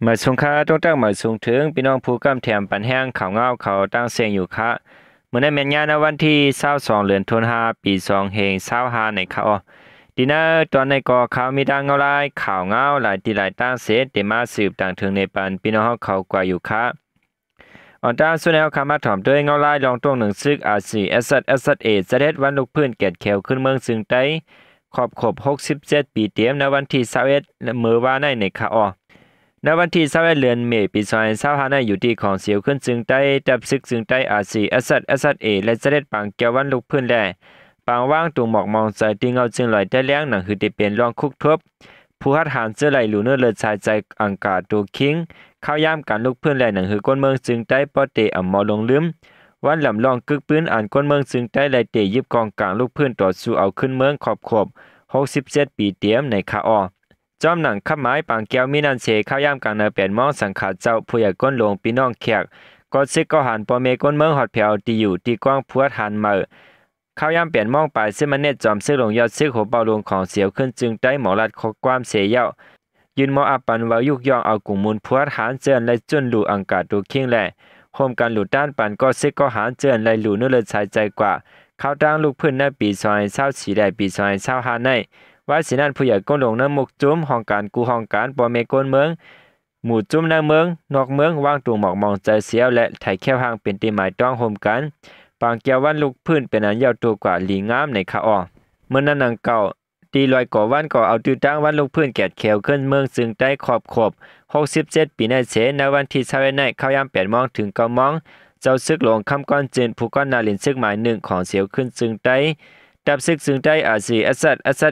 เมื่อสงค้าต้องตั้งเมื่อสูงถึงพี่น้องผู้กำแถมปันแห้งข่าวเงาเขาตั้งเสียงอยู่ค่ะเมื่อในแม่นงานในวันที่22เดือนธันวาคมปี25ในข่าวดีนะตอนในก่อข่าวมีดังเงาลายข่าวเงาหลายที่หลายตั้งเสเตมาสืบต่างถึงในปันพี่น้องเขากว่าอยู่ค่ะอันด้านส่วนแนวคำมาถ่อมด้วยเงาลายลองตรงหนึ่งซึกอาซีเอสเอจะเด็ดวันลูกพื้นเกตแขวขึ้นเมืองซึ่งไต้ครบ67ปีเตรียมในวันที่21เมื่อวานในข่าวในวันที่21เดือนเมษายนปี2025ในอยู่ที่ของเสียวขึ้นซึ่งใต้ดับซึกซึ่งใต้อาซีเอสเอและเสด็จปังเกียววันลุกพื้นแลปางว่างตุงหมอกมองใจติงเอาจึงลอยได้เลี้ยงหนังคือติเป็นรองคุกทบผู้ฮัดหานเสื้อไหลหลูเนื้อเลือดชายใจอังกาตูคิงเข้าย่ามการลุกพื้นแลหนังคือก้นเมืองซึ่งใต้ปอเตอำมอลงลืมวันลำลองกึกปืนอ่านก้นเมืองซึ่งใต้ไหลเตยิบกองกลางลุกพื้นต่อสู้เอาขึ้นเมืองขอบ67ปีเตรียมในคาออจอมหนังขับไม้ปางแก้วมีนันเสข้าวยามกลางนาเปลี่ยนมองสังขาเจ้าผู้ใหญ่ก้นลงพี่น้องแขกก็ซึกก็หันปอเมก้นเมืองหอดแผวตีอยู่ตีกว้างพวดหันมาข้าวยามเปลี่ยนมองไปซึ่งมันเน็ตจอมซึกลงยอดซึกหัวเบาลงของเสียวขึ้นจึงได้หมอรัดขอความเสียเย้ายืนมออับปันว่ายุกย่องเอากลุ่มมูลพวดหันเจือนและจุนหลู่อังกาตูคิงแหละโฮมการหลุดด้านปันก็ซึกก็หันเจือนและหลู่นู่นเลยใช้ใจกว่าเข้าตั้งลูกพื้นในปี2024ได้ปี2025ในว่าสินั่นผู้ใหญ่ก้นลงน้ำมุกจุ้มห้องการกูห้องการปอเมก้นเมืองหมู่จุ้มในเมืองนอกเมืองว่างตูหมอกมองใจเสียวและไถแค่ห่างเป็นตีหมายต้องโฮมกันปางเกียววันลูกพื้นเป็นอันยาวตัวกว่าหลีงามในคาออเมื่อนั้นนังเก่าตีลอยก่อวันก่อเอาตื้อตั้งวันลูกพื้นแกดเขียวขึ้นเมืองซึ่งได้ขอบ67ปีในเสในวันที่21ในเข้ายาม8 โมงถึง9 โมงเจ้าซึกหลวงคำก้อนเจนผู้ก้อนนาลินซึกหมายหนึ่งของเสียวขึ้นซึ่งได้ดับซึกซึ่งได้อาซีเอส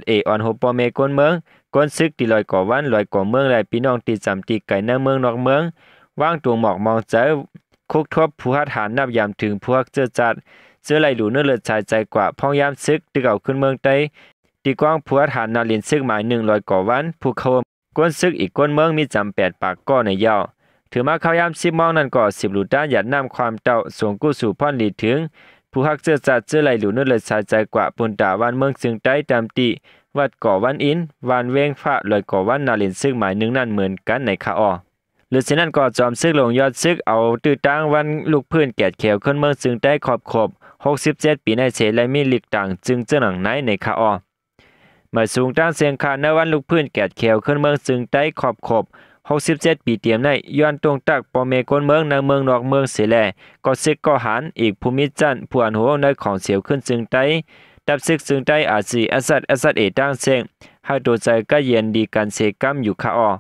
เอออนโฮปอเมก้นเมืองก้นซึกตีลอยก่อวันลอยก่อเมืองและพี่น้องตีจำตีไก่ในเมืองนอกเมืองว่างตัวหมอกมองเจอคุกทบผู้หัดหารนับยามถึงพวกเจอจัดเสื้อไหลหลูเนื้อเลือดชายใจกว่าพ้องยามซึกตึกเอาขึ้นเมืองใต้ตีกว้างผู้หัดหารนาลินซึกหมาย100ก่อวันผู้เขาก้นซึกอีกก้นเมืองมีจำ8 ปากก้อในยาวถือมาเข้ายาม10 โมงนั้นก็10 หลุดด้านหยัดน้ำความเต่าส่งกู้สู่พ่อนหลีถึงผู้ฮักเจอจัดเจอไหลหลูเนื้อเลือดชายใจกว่าปุนตาวันเมืองซึ่งใต้ตามตีวัดก่อวันอินวันเวงฟ้าลอยก่อวันนาลินซึกหมายหนึ่งนั่นเหมือนกันในคาออหรือฉะนั้นก็จอมซึกลงยอดซึกเอาตื้อตั้งวันลูกพื้นแกดเขียวขึ้นเมืองซึ่งได้ขอบ67ปีในเสและมีหลีกต่างจึงเจ้าหนังไหนในคาออเมื่อสูงตั้งเสียงคาในวันลูกพื้นแกดเขียวขึ้นเมืองซึ่งได้ขอบ67ปีเตรียมในย้อนตรงตักปอเมกนเมืองในเมืองนอกเมืองเสแลก็ซึกก็หันอีกภูมิจันทร์ผู้อันโหในของเสียวขึ้นซึ่งได้ดับซึกซึ่งได้อาซีเอสเอตั้งเสียงให้ตัวใจก็เย็นดีกันเสกัมอยู่คาออ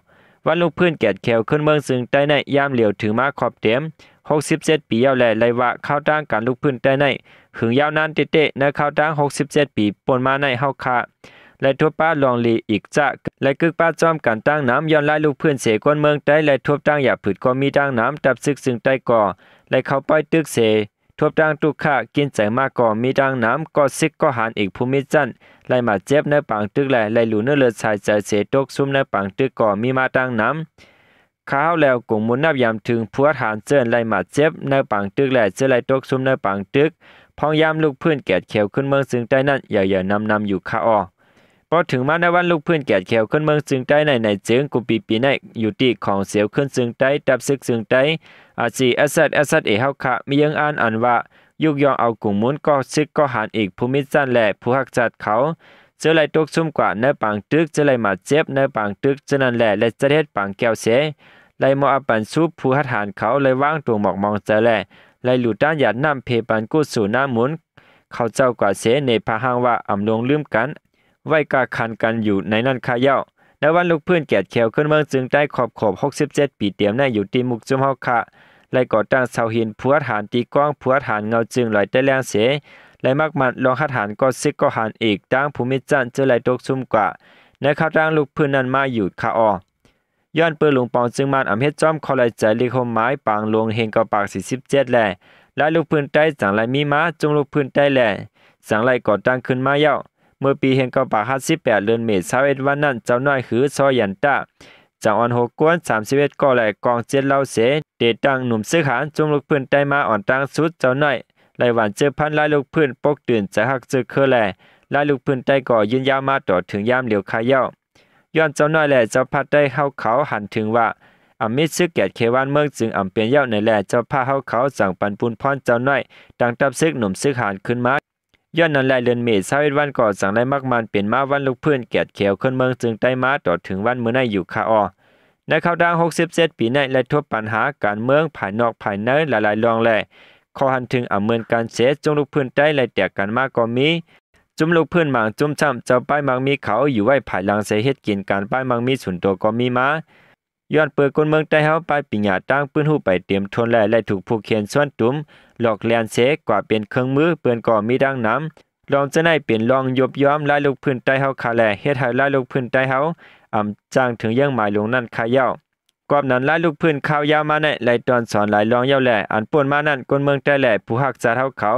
วันลูกพื้นแกดแขวขึ้นเมืองซึ่งใต้ในยามเหลียวถึงมาขอบเต็ม67ปียาวแลไลว่าเข้าตั้งการลูกพื้นใต้ในหึงยาวนานเตะในเข้าตั้ง67ปีปนมาในเฮาคาและทั่วป้าลองลีอีกจะและกึกป้าจอมการตั้งน้ำย้อนไล่ลูกพื้นเสกวนเมืองใต้และทบตั้งอย่าผืดก็มีตั้งน้ำดับซึกซึ่งใต้ก่อและเข้าป้อยตึกเสทบตั้งตุกข่ากินใจมากก่อมีตั้งน้ำก็ซึกก็หันอีกภูมิจันไล่มาเจ็บในปางตึกแหล่ไล่หลูเนื้อเลือดชายใจเสตกซุ่มในปางตึกก่อมีมาตั้งน้ำข้าวแล้วกงมุนนับยามถึงพัวฐานเจินไล่มาเจ็บในปางตึกแหล่เจอไล่ตกซุ่มในปางตึกพองยามลูกพื้นแกดเขียวขึ้นเมืองซึ่งใต้นั้นอย่านำอยู่ข้าออพอถึงมาในวันลูกพื้นแกดเขียวขึ้นเมืองซึ่งใต้ในจึงกุปีในอยู่ที่ของเสียวขึ้นซึ่งใต้ดับซึกซึ่งใต้อาซีเอสเอเฮาคะมียังอ่านอันว่ายุกยองเอากลุ่มมุนก็ซึกก็หันอีกภูมิจันและผู้ฮักจัดเขาเจอไหลตกซุ่มกว่าในปางตึกเจอไหลมาเจ็บในปางตึกเจนั่นแหละและจะเฮ็ดปางแก้วเสไหลมออัปันซูปผู้ฮัดหานเขาเลยว่างตัวหมอกมองเจอแลไหลหลุดด้านหยาดน้ำเพปันกู้สู่น้ำหมุนเขาเจ้ากว่าเสในพะหังว่าอำลงลืมกันไว้กาคันกันอยู่ในนั้นคาเย้าในวันลูกพื้นแกดเขียวขึ้นเมืองจึงได้ขอบ67ปีเตรียมในอยู่ที่มุกจุมเฮาคะและก่อตั้งเสาหินผัวฐานตีกว้างผัวฐานเงาจึงลอยได้แรงเสและมักมันลองหัดหานก็ซึกก็หันอีกตั้งภูมิจันทร์เจอไหลตกซุ่มกว่าในข้าวตั้งลูกพื้นนั้นมาอยู่คาอย้อนเปื้อหลวงปองจึงมันอำเฮ็ดจอมคอลายใจลิคมไม้ปางลงเฮงกอปาก47แลและลูกพื้นใต้จังไหลมีมาจงลูกพื้นใต้แลสังไหลก่อตั้งขึ้นมาเย้าเมื่อปีเฮงกอปาก58เดือนเมษายนวันนั้นเจ้าน้อยคือซอยันตาจังอ่อน6กวน31ก่อแลกองเจ็ดเล่าเสเดตั้งหนุ่มซึกหานจงลูกพื้นใต้มาอ่อนตั้งสุดเจ้าน้อยไหลหวานเจอพันลายลูกพื้นปกตื่นจะหักเจอเคอแลลายลูกพื้นใต้ก่อยืนยาวมาต่อถึงยามเหลียวคาเย้าย้อนเจ้าน้อยแหละเจ้าพัดได้เข้าเขาหันถึงว่า มิซึกแก่เขวานเมืองจึงเปลี่ยนเย้าในแลเจ้าพาเฮาเขาสั่งปันปุนพรเจ้าน้อยดังตับซึกหนุ่มซึกหานขึ้นมาย้อนนั้นแลเดือนเมษายนวันก่อสั่งได้มากมันเป็นมาวันลูกพื้นแก่เขียวขึ้นเมืองจึงได้มาต่อถึงวันมื้อในอยู่คาออในข่าวดัง67ปีในและทบปัญหาการเมืองภายนอกภายในหลายๆรองแลขอหันถึงเมืองการเสจงลูกพื้นใต้และแตกกันมากก็มีจุ่มลูกพื้นหมางจุ่มช้ำเจ้าป้ายมังมีเขาอยู่ไว้ภายหลังเสเฮ็ดกินการป้ายมังมีสุนโตก็มีมาย้อนเปิดคนเมืองใต้เฮาไปปิญญาตั้งปืนหูไปเตรียมทนและถูกผูกเขียนส่วนตุ้มหลอกแลนเสกว่าเป็นเครื่องมือเปื้อนก็มีดังน้ำลองจะได้เป็นลองยบย้อมลายลูกพื้นใต้เฮาคาแลเฮ็ดให้ลายลูกพื้นใต้เฮาจ้างถึงยังหมายลงนั่นคาเย้ากอบนั้นลายลูกพื้นข้าวยาวมาในหลายตอนสอนหลายลองเย้าแลอันป่วนมานั่นคนเมืองใต้แลผู้ฮักษาเฮาเขา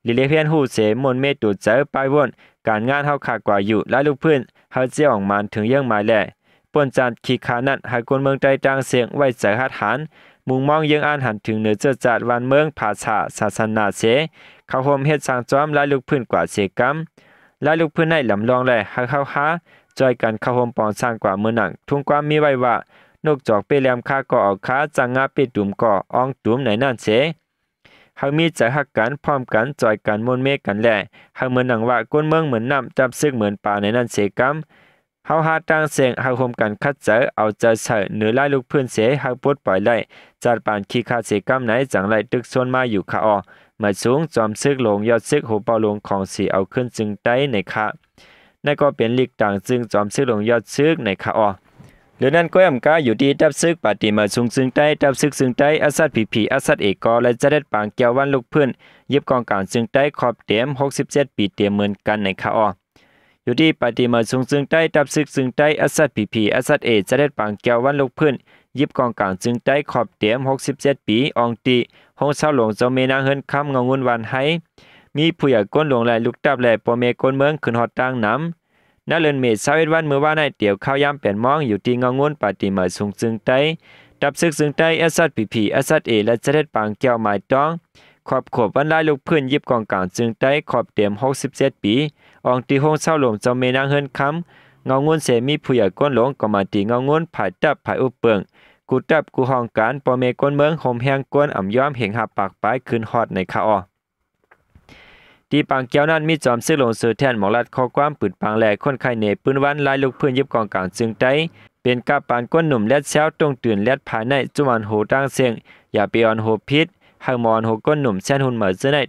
ลิเลเพียนฮู้เสมนเมตุเจอปลายวนการงานเฮาขาดกว่าอยู่ลายลูกพื้นเฮาเจียออกมาถึงยังหมายแลป่วนจานขี้ขานั่นให้คนเมืองใต้ต่างเสียงไว้ใจหัดหารมุงมองยังอ่านหันถึงเหนือเจอจาดวันเมืองภาษาศาสนาเสเขาโฮมเฮ็ดสร้างจอมลายลูกพื้นกว่าเสกรรมลายลูกพื้นในลำลองแลให้เข้าหาจอยกันเข้าโฮมปอนสร้างกว่าเมืองหนังทุ่งความมีไว้ว่านกจอกเปแหลมค่าก็ออกขาจังงาเปตุ่มก็อ่องตุ่มไหนนั่นเสเฮามีใจฮักกันพร้อมกันจอยกันมนเมกันแลเฮาเหมือนหนังว่าก้นเมืองเหมือนน้ำจับซึกเหมือนป่าในนั่นเสกรรมเฮาหาตั้งเสียงเฮาโฮมกันคัดเจอเอาใจใส่เหนือลายลูกพื้นเสเฮาปลดปล่อยไล่จัดปานขี้คาเสกรรมไหนจังไล่ตึกโซนมาอยู่คาออมาสูงจอมซึกลงยอดซึกโหเปาลงของสีเอาขึ้นจึงไต้ในคะนั่นก็เป็นลีกต่างจึงจอมซึกลงยอดซึกในคาออหรือนั้นก็ย่ำกาอยู่ดีดับซึกปฏิมาสูงซึ่งใต้ดับซึกซึ่งใต้อาซัดผีอาซัดเอกอและจะได้ปางเกี่ยววันลูกเพื่อนยิบกองกลางซึ่งใต้ขอบเต็ม67ปีเต็มเหมือนกันในคาอออยู่ดีปฏิมาสูงซึ่งใต้ดับซึกซึ่งใต้อาซัดผีอาซัดเอจะได้ปางเกี่ยววันลูกเพื่อนยิบกองกลางซึ่งใต้ขอบเต็ม67ปีอองตีห้องเศร้าหลงเจ้าเมนางเฮินคำเงางุนวันให้มีผู้ใหญ่ก้นหลงไหลลูกตับแหล่ปอเมก้นเมืองขึ้นฮอดตั้งน้ำณเลือนเมษ21วันเมื่อวานในเตี่ยวข้าวยามแป่นมองอยู่ที่เงางุนปฏิมาสูงซึ่งใต้ดับซึกซึ่งใต้อาซัดผีอาซัดเอและจะได้ปางเกี่ยวหมายต้องขอบขบวันลายลูกเพื่อนยิบกองกลางซึ่งใต้ขอบเต็ม67ปีอองตีห้องเศร้าหลงเจ้าเมนางเฮินคำเงางุนเสมีผู้ใหญ่ก้นหลงก็มาตีเงางุนผายตับผายอุเปิงกูตับกูห้องการปอเมก้นเมืองห่มแหงก้นย้อมเหงหับปากปลายขึ้นฮอดในคาออที่ปางเกียวนั้นมีจอมซึกลงสื่อแทนหมองลัดข้อความปืนปางแหลคนไข่เนปืนวันลายลูกพื้นยิบกองกลางจึงไต้เป็นกาปานก้นหนุ่มและแซวตรงตื่นและภายในจุมันโหตั้งเสียงอย่าไปอ่อนโหพิษให้มอนโหก้นหนุ่มแซนหุ่นเหมือนจะได้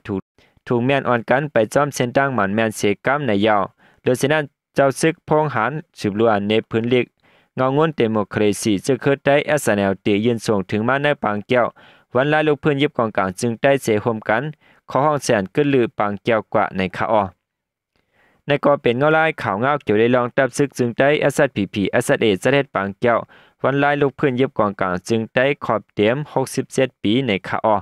ถูกแม่นอ่อนกันไปจอมเส้นตั้งหมันแม่นเสกำในยาวโดยเช่นนั้นเจ้าซึกพงหันสืบล้วนในพื้นเล็กเงางนเดโมคราซีจะเคยได้แอสแนลตียืนส่งถึงมาในปางแก้ววันลายลูกพื้นยิบกองกลางจึงได้เสหมกันขอห้องแสนขึ้นลือปางแก้วกว่าในคาออในก็เป็นเงาลายข่าวเงาเกี่ยวได้ลองตับซึกจึงได้แอสผีแอสเอจะได้ปางแก้ววันลายลูกพื้นยิบกองกลางจึงได้ขอบเต็ม67ปีในคาออ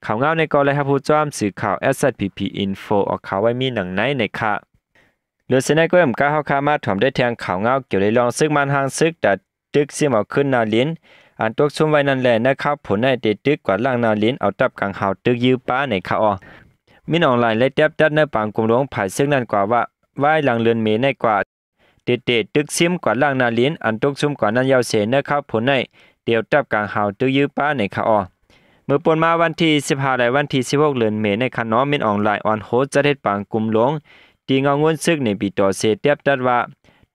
ข่าวเงาในก็เลยครับผู้จ้อมสื่อข่าว SPP Info ออกข่าวไว้มีหนังไหนในค่ะหรือเสนอก็ย่ำก้าเฮาคามาถ่อมได้แทงข่าวเงาเกี่ยวได้ลองซึกมันห่างซึกแต่ตึกเสียมเอาขึ้นนาลิ้นอันตกซุ่มไว้นั่นแหละนะครับผลในเตตึกกว่าล่างนาลิ้นเอาตับกลางหาวตึกยื้อป้าในข่าวมินออนไลน์และแทบดัดในปางกลุ่มหลวงผายซึกนั่นกว่าว่าไหว้หลังเรือนเมในกว่าเตตึกซิมกว่าล่างนาลิ้นอันตกซุ่มกว่านั้นยาวเสนะครับผลในเดียวตับกลางหาวตึกยื้อป้าในข่าวเมื่อปนมาวันที่15และวันที่16เดือนเมษในคันน้อมินออนไลน์ออนโฮสจะได้ปางกลุ่มหลวงตีเงางวนซึกในปีต่อเสเตียบดัดว่า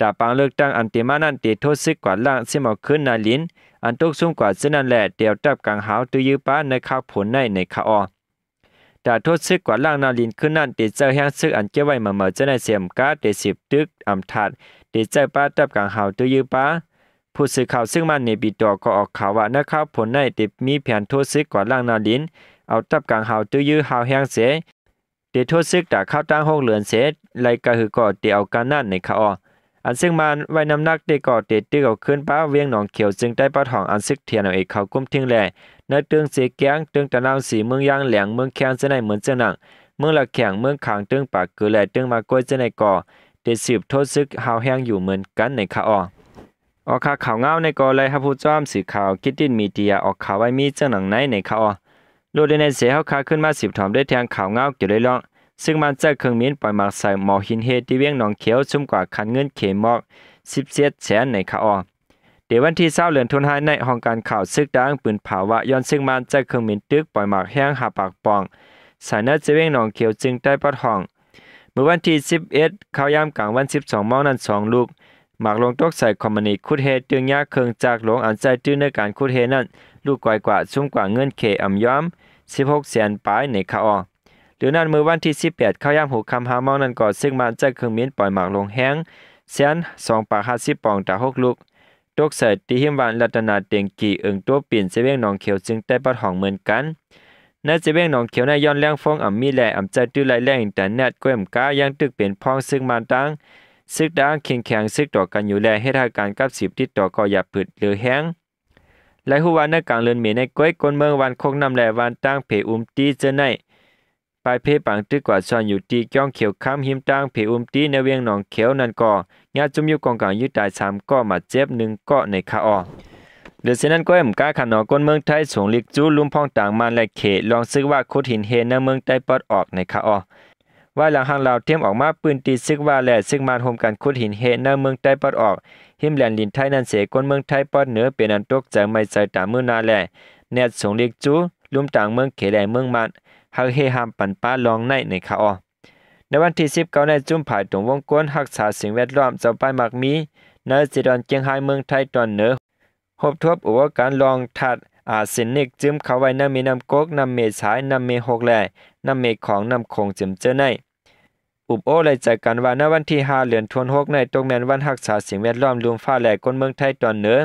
ตาปางเลือกตั้งอันเตมานั้นเตโทษซึกกว่าล่างเสียมเอาขึ้นนาลินอันตกสูงกว่าเส้นนั่นแหละเดียวตับกลางหาวตุยื้อป้าในข้าวผลในคาออแต่โทษซึกกว่าล่างนาลินขึ้นนั่นเตเจอแห้งซึกอันเก็บไว้มาจะได้เสียมกาเต10ตึกถัดเตเจอป้าตับกลางหาวตุยื้อป้าผู้สื่อข่าวซึ่งมันในปีต่อก็ออกข่าวว่านะครับผลในเตมีแผนโทษซึกกว่าล่างนาลินเอาตับกลางหาวตุยื้อหาวแห้งเสเตโทษซึกด่าเข้าตั้งห้องเหลือนเสไลกะหือก็เตเอาการนั่นในคาออันซึ่งมันไว้น้ำหนักเตก็เตตึกเอาขึ้นป้าเวียงหนองเขียวจึงได้ป้าทองอันซึกเทียนเอาเอกเขากุ้มทิ้งแหล่ในเตืองเสแกงเตืองตะนาวสีเมืองยางแหลงเมืองแข้งจะในเหมือนเจ้าหนังเมืองละแข่งเมืองขางเตืองปากเกือแหล่เตืองมาก้อยจะในก่อเตสืบโทษซึกหาวแห้งอยู่เหมือนกันในคาอออกข่าวเงาในก่อเลยครับผู้จ้อมสื่อข่าวคิดดินมีเดียออกข่าวไว้มีเจ้าหนังไหนในคาอโลดในเสียเฮาคาขึ้นมา10ถอมได้แทงข่าวเงาเกี่ยวได้ลองซึ่งมันจะเครื่องมินปล่อยหมากใส่หมอหินเฮที่เวียงหนองเขียวชุ่มกว่าคันเงินเขมอก17 แสนในคาอเด เดี๋ยววันที่20เดือนธันวาคมในห้องการข่าวซึกดังปืนภาวะย้อนซึ่งมันใจเครื่องมินตึกปล่อยหมากแห้งหาปากปองสายนัดเจเวงหนองเขียวจึงได้ปอดห้องเมื่อวันที่11เข้ายามกลางวัน12 โมงนั้น2ลูกหมากลงตกใส่คอมมานีคุดเฮตึงยาเครื่องจากหลวงอันใจตื้นในการคุดเฮนั้นลูกกว่าสูงกว่าเงินเคอำย้อม16แสนปลายในคาออหรือนั้นเมื่อวันที่18เข้ายาม6ค่ำ5 โมงนั้นก็ซึ่งมันใจเครื่องมินปล่อยหมากลงแห้งแสน2 ปาก50 ปองต่อ6ลูกตกใส่ตีหิมวันรัตนาเตียงกีตัวเปลี่ยนเจเวงหนองเขียวจึงได้ปอดห้องเหมือนกันในเจเวงหนองเขียวในย้อนแรงฟงมีแลใจตื้อไหลแรงอินเทอร์เน็ตก้มก้ายังตึกเป็นพ้องซึ่งมันตั้งซึกดังแข็งซึกต่อกันอยู่แลให้ทาการกับ10ติดต่อก็อย่าผืดหรือแห้งหลายหัวในกลางเลือนเมในก้อยกนเมืองวันคงนำแลวันตั้งเพตีเจอในปลายเพปังตึกกว่าซอนอยู่ตีจ้องเขียวค้ำหิมตั้งเพตีในเวียงหนองเขียวนั่นก็ญาติจุมอยู่กองกลางยึดตาย3ก็มาเจ็บ1ก็ในคาออหรือเช่นนั้นก็เอ็มก้าขันนอกนเมืองไทยส่งลิกจูลุ่มพองต่างมันและเขตลองซึกว่าคุดหินเฮในเมืองใต้ปอดออกในคาออว่าหลังหางลาวเทียมออกมาปืนตีซึกว่าและซึกมานโฮมกันคุดหินเฮในเมืองใต้ปอดออกหิมแลนลินไทยนั้นเสกนเมืองไทยปอดเหนือเป็นอันตกใจไม่ใจตามมือนาแลแนดส่งลิกจูลุ่มต่างเมืองเขตและเมืองมันฮักเฮฮามปันป้าลองในคาออในวันที่19ในจุ่มผายตรงวงกวนรักษาสิ่งแวดล้อมเจ้าป้ายมักมีในจิดอนเจียงไฮ้เมืองไทยตอนเหนือพบทบอุปการลองทัดอาเซนิกจึมเข้าไว้น้ำมีน้ำกกน้ำเมสายน้ำเมหกแลน้ำเมของน้ำคงจึมเจอในอุบโอเลยใจกันว่าในวันที่5เดือนธันวาคมในตกแมนวันรักษาสิ่งแวดล้อมรวมฟ้าแหลกคนเมืองไทยตอนเหนือ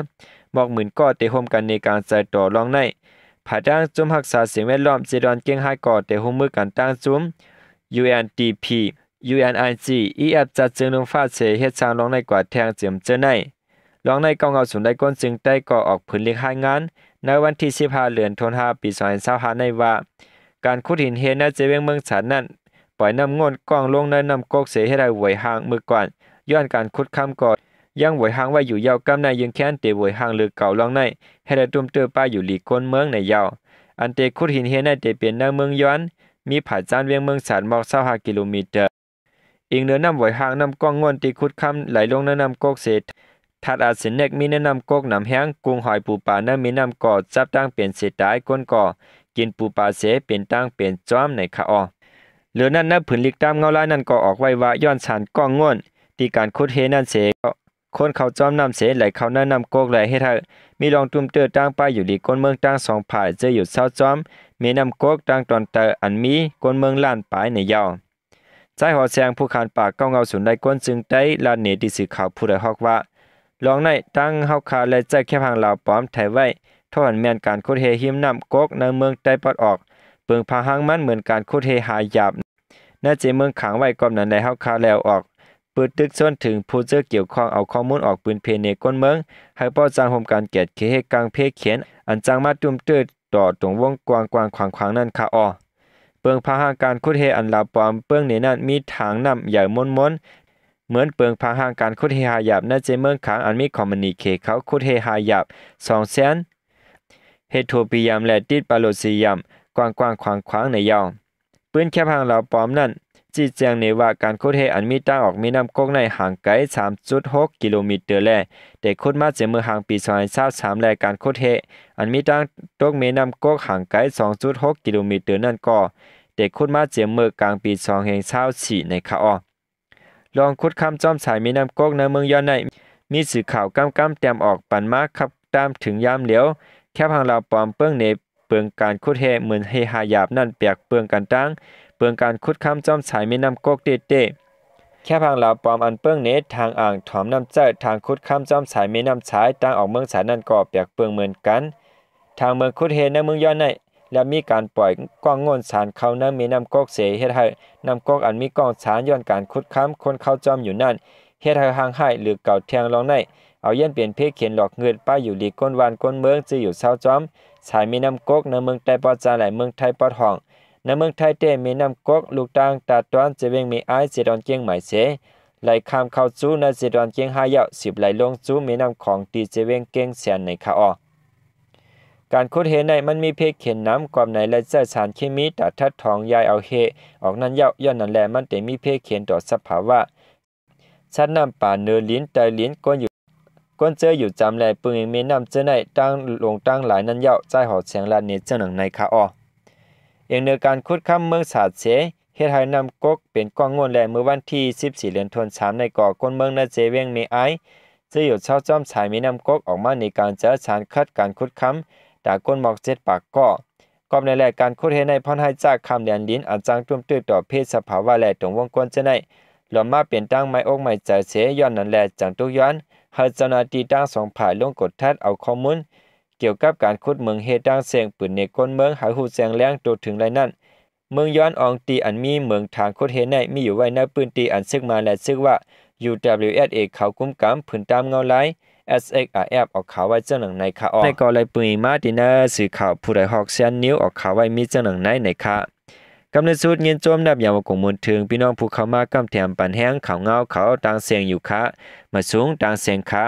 บอกหมื่นก็เตะโฮมกันในการใจต่อรองในภายด้านจุ่มรักษาสิ่งแวดล้อมจิดอนเจียงไฮ้ก่อเตะโฮมมือกันตั้งจุ่ม UNDP UNIG EF จัดจึงลงฟ้าเสเฮ็ดสร้างลองในกว่าแทงเจียมเจอในลองในกองเอาสุนได้ก้นจึงได้ก่อออกผลเล็กให้งานในวันที่15เดือนธันวาคมปี2025ในว่าการขุดหินเฮในเจเวงเมืองฉันนั้นปล่อยน้ำงนกองลงในน้ำกกเสให้ได้หวยหางมือก่อนย้อนการขุดค้ำก่อนยังหวยหางไว้อยู่ยาวกำในยังแค้นเตหวยหางหรือเก่าลองในให้ได้ตุ้มเตอป้าอยู่หลีก้นเมืองในยาวอันเตขุดหินเฮในเตเปลี่ยนในเมืองย้อนมีผาจานเวียงเมืองฉันบอก25 กิโลเมตรอีกเนื้อน้ำหวยหางน้ำกองงวนตีขุดค้ำไหลลงในน้ำกกเสทัดอาศินเนกมีแนะนำกกน้ำแห้งกุ้งหอยปูปลาน้ำมีน้ำก่อจับตั้งเปลี่ยนเสตายก้นก่อกินปูปลาเสเป็นตั้งเป็นจ้อมในคาออเหลือนั้นนับผืนลิกตามเงาลายนั้นก็ออกไว้ว่าย้อนสารก้องง่วนที่การคุดเฮนั่นเสคนเขาจ้อมน้ำเสไหลเขาน้ำกกไหลให้เธอมีรองตุ้มเตอตั้งไปอยู่ดีก้นเมืองตั้ง2 ผายจะอยู่เศร้าจ้อมมีน้ำกกตั้งตอนเตออันมีก้นเมืองล้านปลายในยาวใจหอแสงผู้ขานปากก้องเงาสุนได้ก้นจึงได้ลานเนติสื่อข่าวผู้ใดฮอกว่าลองในตั้งเฮาคาและใจแค่พังลาวปลอมไทยไว้ทอนแม่นการคุดเฮหิมน้ำกกในเมืองใต้ปอดออกเปิงพาหังมันเหมือนการคุดเฮหายหยาบน่าจะเมืองขังไว้ก่อนนั้นได้เฮาคาแล้วออกเปิดตึกซ้นถึงผู้เจอเกี่ยวข้องเอาข้อมูลออกปืนเพเนก้นเมืองให้ป้อจางโฮมการแกดเคเฮกลางเพเขียนอันจางมาตุ้มเติดต่อตรงวงกว้างขวางนั้นคาออเปิงพาหังการคุดเฮอันลาวปลอมเปิงในนั้นมีทางน้ำใหญ่ม้วนเหมือนเปิงพาหางการคุดเฮหายาบน่าจะเมืองขังอันมีคอมมานีเคเขาคุดเฮหายาบ2 แสนเฮโทปิยามและติดปาโลซิยามกว้างขวางในยาวปืนแคบหางเราปลอมนั่นจี้แจงในว่าการคุดเฮอันมีตั้งออกมีน้ำกกในห่างไกล 3.6 กิโลเมตรแลแต่คุดมาจากเมื่อห่างปี2023และการคุดเฮอันมีตั้งตกมีน้ำกกห่างไกล 2.6 กิโลเมตรนั่นก็แต่คุดมาจากเมื่อกลางปี2024ในคาออลองคุดคำจอมสายมีน้ำกกในเมืองย้อนในมีสื่อข่าวกำแต้มออกปันมาขับตามถึงยามเหลียวแค่พังเราปลอมเปิ้งเนเปลืองการคุดเฮเหมือนเฮหายาบนั่นเปียกเปลืองกันตั้งเปลืองการคุดคำจอมสายมีน้ำกกเต้แค่พังเราปลอมอันเปิ้งเนทางอ่างถอมน้ำเจ้าทางคุดคำจอมสายมีน้ำสายตั้งออกเมืองสายนั่นก็เปียกเปลืองเหมือนกันทางเมืองคุดเฮในเมืองย้อนในและมีการปล่อยกล้องงวนสารเข้าน้ำมีน้ำกกเสเฮ็ดให้น้ำกกอันมีกล้องสารย้อนการคุดค้ำคนเข้าจอมอยู่นั่นเฮ็ดให้ห่างให้หรือเก่าเทียงลองในเอาเย็นเปลี่ยนเพศเขียนหลอกเงินป้ายอยู่ลีก้นวานก้นเมืองจะอยู่เศร้าจอมสายมีน้ำกกในเมืองใต้ปอจาไหลเมืองไทยปอดห้องในเมืองไทยเต้มีน้ำกกลูกต่างตาตอนจะเวงมีไอเจดอนเจียงใหม่เสไหลข้ามเข้าจู้ในเจดอนเจียง5 ยาว10ไหลลงจู้มีน้ำของตีเจเวงเก่งแสนในคาออการคุดเฮในมันมีเพศเข็นน้ำกว่าในและเจอสารเคมีตัดทัดทองยายเอาเฮออกนั้นย้อนนั่นแหละมันแต่มีเพศเข็นต่อสภาวะชั้นน้ำป่าเนื้อลิ้นไตลิ้นก้นอยู่ ก้นเจออยู่จำแลปึงเองมีนำเจอในตั้งลงตั้งหลายนั้นเย้าใจหอดเสียงลานนี้เจ้าหนังในคาออเองในการขุดค้ำเมืองสาดเสเฮ็ดให้นำกกเป็นกองงวนแลเมื่อวันที่14เดือนธันวาคมในก่อก้นเมืองนาเจเวงเมไอจะอยู่เช่าจ้อมฉายมีนำกกออกมาในการเจอสารคัดการขุดค้ำแต่ก้นหมอก7ปากก่อกอบในแลการขุดเฮ็ดในพรให้จากคำเรียนลิ้นอาจางตุ้มตื้อต่อเพศสภาวะแลตรงวงกวนจะในหลอมมาเปลี่ยนตั้งไม้อกไม้ใจเสย้อนนั่นแลจังตุกย้อนให้เจ้าหน้าที่ตั้งสองฝ่ายลงกดทัดเอาข้อมูลเกี่ยวกับการขุดเมืองเฮ็ดตั้งเสียงปืนในก้นเมืองหาหูแสงแรงตัวถึงไรนั่นเมืองย้อนอองตีอันมีเมืองทางขุดเฮ็ดในมีอยู่ไว้ในปืนตีอันซึกมาและซึกว่า UWSA เขากุมกำผืนตามเงาไหล SXRF ออกข่าวไว้เจ้าหนังในคาออกในก่อเลยปืนมาดินาสื่อข่าวผู้ใดฮอกเซียนนิ้วออกข่าวไว้มีเจ้าหนังในคากำเนิดสุดเงินโจมนับอย่างว่ากงมูลถึงพี่น้องผู้เข้ามากำแถมปันแห้งเขาเงาเขาต่างเสียงอยู่คะมาสูงต่างเสียงคะ